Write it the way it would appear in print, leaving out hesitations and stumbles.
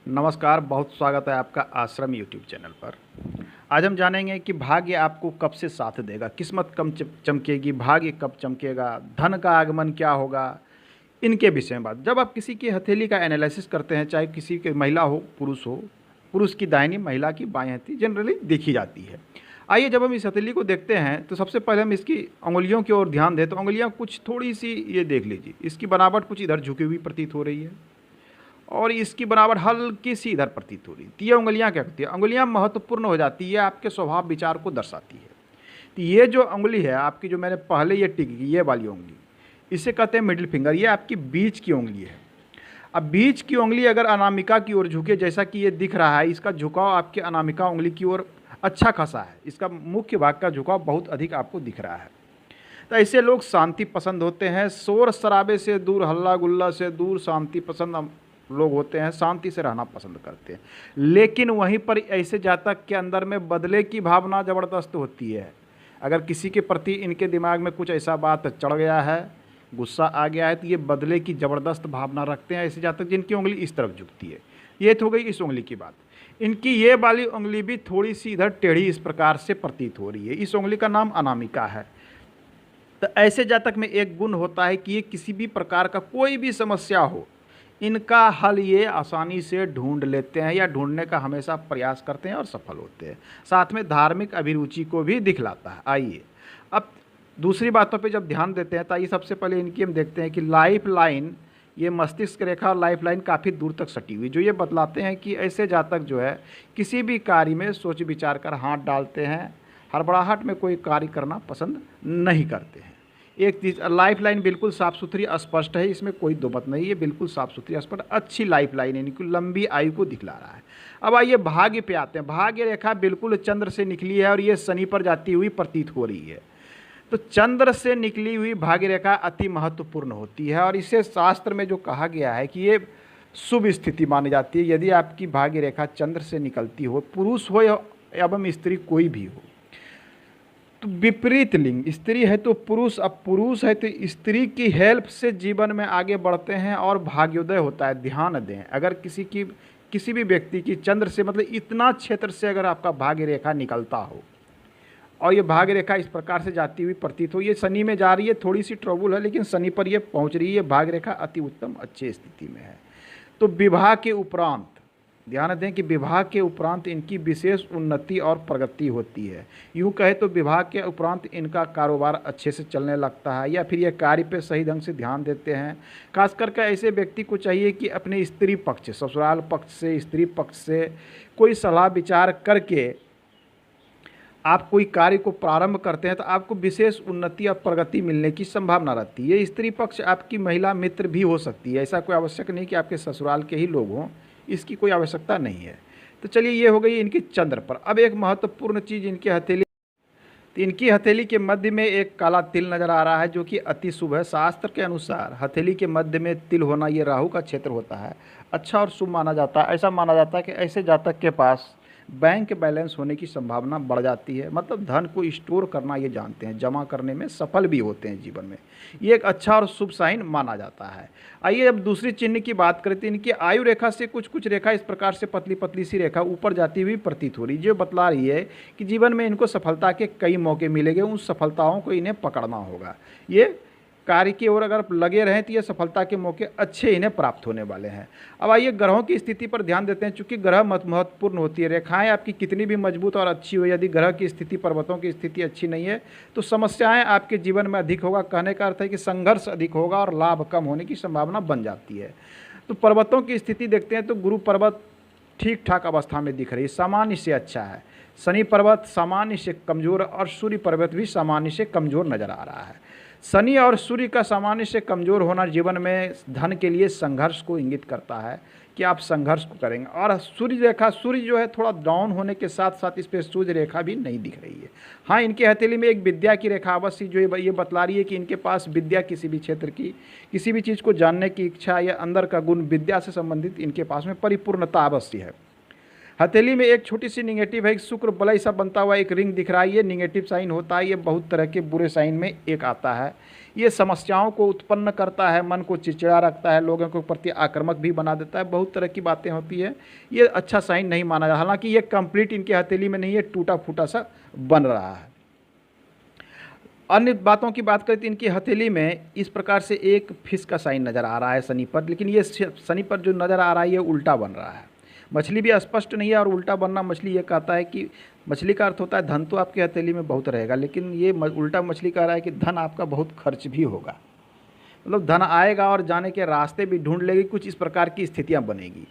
नमस्कार, बहुत स्वागत है आपका आश्रम यूट्यूब चैनल पर। आज हम जानेंगे कि भाग्य आपको कब से साथ देगा, किस्मत कब चमकेगी, भाग्य कब चमकेगा, धन का आगमन क्या होगा, इनके विषय में बात। जब आप किसी की हथेली का एनालिसिस करते हैं, चाहे किसी की महिला हो, पुरुष की दाहिनी, महिला की बाएं हथेली जनरली देखी जाती है। आइए, जब हम इस हथेली को देखते हैं तो सबसे पहले हम इसकी उंगलियों की ओर ध्यान दें तो उंगलियां कुछ थोड़ी सी, ये देख लीजिए, इसकी बनावट कुछ इधर झुकी हुई प्रतीत हो रही है और इसकी बनावट हल्की सी इधर प्रतीत हो रही है। तो ये उंगलियां क्या करती है? उंगलियां महत्वपूर्ण हो जाती है, आपके स्वभाव विचार को दर्शाती है। तो ये जो उंगली है आपकी, जो मैंने पहले ये टिक की, ये वाली उंगली, इसे कहते हैं मिडिल फिंगर। ये आपकी बीच की उंगली है। अब बीच की उंगली अगर अनामिका की ओर झुके, जैसा कि ये दिख रहा है, इसका झुकाव आपके अनामिका उंगली की ओर अच्छा खासा है। इसका मुख्य भाग का झुकाव बहुत अधिक आपको दिख रहा है। तो ऐसे लोग शांति पसंद होते हैं, शोर शराबे से दूर, हल्ला गुल्ला से दूर शांति पसंद लोग होते हैं, शांति से रहना पसंद करते हैं। लेकिन वहीं पर ऐसे जातक के अंदर में बदले की भावना ज़बरदस्त होती है। अगर किसी के प्रति इनके दिमाग में कुछ ऐसा बात चढ़ गया है, गुस्सा आ गया है, तो ये बदले की ज़बरदस्त भावना रखते हैं ऐसे जातक जिनकी उंगली इस तरफ झुकती है। ये तो हो गई इस उंगली की बात। इनकी ये वाली उंगली भी थोड़ी सी इधर टेढ़ी इस प्रकार से प्रतीत हो रही है। इस उंगली का नाम अनामिका है। तो ऐसे जातक में एक गुण होता है कि ये किसी भी प्रकार का कोई भी समस्या हो, इनका हल ये आसानी से ढूंढ लेते हैं या ढूंढने का हमेशा प्रयास करते हैं और सफल होते हैं। साथ में धार्मिक अभिरुचि को भी दिखलाता है। आइए अब दूसरी बातों पे जब ध्यान देते हैं तो आइए सबसे पहले इनकी हम देखते हैं कि लाइफ लाइन, ये मस्तिष्क रेखा और लाइफ लाइन काफ़ी दूर तक सटी हुई, जो ये बतलाते हैं कि ऐसे जातक जो है किसी भी कार्य में सोच विचार कर हाथ डालते हैं, हड़बड़ाहट में कोई कार्य करना पसंद नहीं करते हैं। एक चीज़, लाइफ लाइन बिल्कुल साफ़ सुथरी स्पष्ट है, इसमें कोई दो मत नहीं है, बिल्कुल साफ़ सुथरी स्पष्ट अच्छी लाइफ लाइन है, इनकी लंबी आयु को दिखला रहा है। अब आइए भाग्य पे आते हैं। भाग्य रेखा बिल्कुल चंद्र से निकली है और ये शनि पर जाती हुई प्रतीत हो रही है। तो चंद्र से निकली हुई भाग्य रेखा अति महत्वपूर्ण होती है और इसे शास्त्र में जो कहा गया है कि ये शुभ स्थिति मानी जाती है यदि आपकी भाग्य रेखा चंद्र से निकलती हो, पुरुष हो एवं स्त्री कोई भी हो। तो विपरीत लिंग, स्त्री है तो पुरुष, अब पुरुष है तो स्त्री की हेल्प से जीवन में आगे बढ़ते हैं और भाग्योदय होता है। ध्यान दें, अगर किसी भी व्यक्ति की चंद्र से, मतलब इतना क्षेत्र से अगर आपका भाग्य रेखा निकलता हो और ये भाग्य रेखा इस प्रकार से जाती हुई प्रतीत हो, ये शनि में जा रही है, थोड़ी सी ट्रबल है लेकिन शनि पर ये पहुंच रही है, भाग्य रेखा अति उत्तम अच्छी स्थिति में है। तो विवाह के उपरांत ध्यान दें कि विवाह के उपरांत इनकी विशेष उन्नति और प्रगति होती है। यूँ कहे तो विवाह के उपरांत इनका कारोबार अच्छे से चलने लगता है या फिर ये कार्य पे सही ढंग से ध्यान देते हैं। खास करके ऐसे व्यक्ति को चाहिए कि अपने स्त्री पक्ष, ससुराल पक्ष से, स्त्री पक्ष से कोई सलाह विचार करके आप कोई कार्य को प्रारंभ करते हैं तो आपको विशेष उन्नति और प्रगति मिलने की संभावना रहती है। ये स्त्री पक्ष आपकी महिला मित्र भी हो सकती है, ऐसा कोई आवश्यक नहीं कि आपके ससुराल के ही लोग हों, इसकी कोई आवश्यकता नहीं है। तो चलिए, ये हो गई इनकी चंद्र पर। अब एक महत्वपूर्ण चीज़ इनकी हथेली, तो इनकी हथेली के मध्य में एक काला तिल नज़र आ रहा है जो कि अति शुभ है। शास्त्र के अनुसार हथेली के मध्य में तिल होना ये राहु का क्षेत्र होता है, अच्छा और शुभ माना जाता है। ऐसा माना जाता है कि ऐसे जातक के पास बैंक बैलेंस होने की संभावना बढ़ जाती है, मतलब धन को स्टोर करना ये जानते हैं, जमा करने में सफल भी होते हैं जीवन में। ये एक अच्छा और शुभ साइन माना जाता है। आइए अब दूसरी चिन्ह की बात करते हैं। इनकी आयु रेखा से कुछ रेखा इस प्रकार से पतली पतली सी रेखा ऊपर जाती हुई प्रतीत हो रही है, जो बतला रही है कि जीवन में इनको सफलता के कई मौके मिलेंगे, उन सफलताओं को इन्हें पकड़ना होगा। ये कार्य की ओर अगर लगे रहें तो ये सफलता के मौके अच्छे इन्हें प्राप्त होने वाले हैं। अब आइए ग्रहों की स्थिति पर ध्यान देते हैं। चूंकि ग्रह महत्वपूर्ण होती है, रेखाएं आपकी कितनी भी मजबूत और अच्छी हो, यदि ग्रह की स्थिति, पर्वतों की स्थिति अच्छी नहीं है तो समस्याएं आपके जीवन में अधिक होगा। कहने का अर्थ है कि संघर्ष अधिक होगा और लाभ कम होने की संभावना बन जाती है। तो पर्वतों की स्थिति देखते हैं तो गुरु पर्वत ठीक ठाक अवस्था में दिख रही है, सामान्य से अच्छा है। शनि पर्वत सामान्य से कमज़ोर और सूर्य पर्वत भी सामान्य से कमज़ोर नज़र आ रहा है। शनि और सूर्य का सामान्य से कमज़ोर होना जीवन में धन के लिए संघर्ष को इंगित करता है कि आप संघर्ष को करेंगे। और सूर्य रेखा, सूर्य जो है थोड़ा डाउन होने के साथ साथ इस पर सूर्य रेखा भी नहीं दिख रही है। हाँ, इनके हथेली में एक विद्या की रेखा अवश्य, जो ये बतला रही है कि इनके पास विद्या, किसी भी क्षेत्र की किसी भी चीज़ को जानने की इच्छा या अंदर का गुण विद्या से संबंधित इनके पास में परिपूर्णता अवश्य है। हथेली में एक छोटी सी निगेटिव है, एक शुक्र बलय सा बनता हुआ एक रिंग दिख रहा है, ये निगेटिव साइन होता है, ये बहुत तरह के बुरे साइन में एक आता है। ये समस्याओं को उत्पन्न करता है, मन को चिड़चिड़ा रखता है, लोगों के प्रति आक्रामक भी बना देता है, बहुत तरह की बातें होती है। ये अच्छा साइन नहीं माना जाता, हालांकि ये कंप्लीट इनके हथेली में नहीं है, टूटा फूटा सा बन रहा है। अन्य बातों की बात करें तो इनकी हथेली में इस प्रकार से एक फिश का साइन नज़र आ रहा है शनि पर, लेकिन ये शनि पर जो नज़र आ रहा है ये उल्टा बन रहा है। मछली भी स्पष्ट नहीं है, और उल्टा बनना मछली ये कहता है कि मछली का अर्थ होता है धन तो आपकी हथेली में बहुत रहेगा, लेकिन ये उल्टा मछली कह रहा है कि धन आपका बहुत खर्च भी होगा, मतलब धन आएगा और जाने के रास्ते भी ढूंढ लेगी, कुछ इस प्रकार की स्थितियां बनेगी।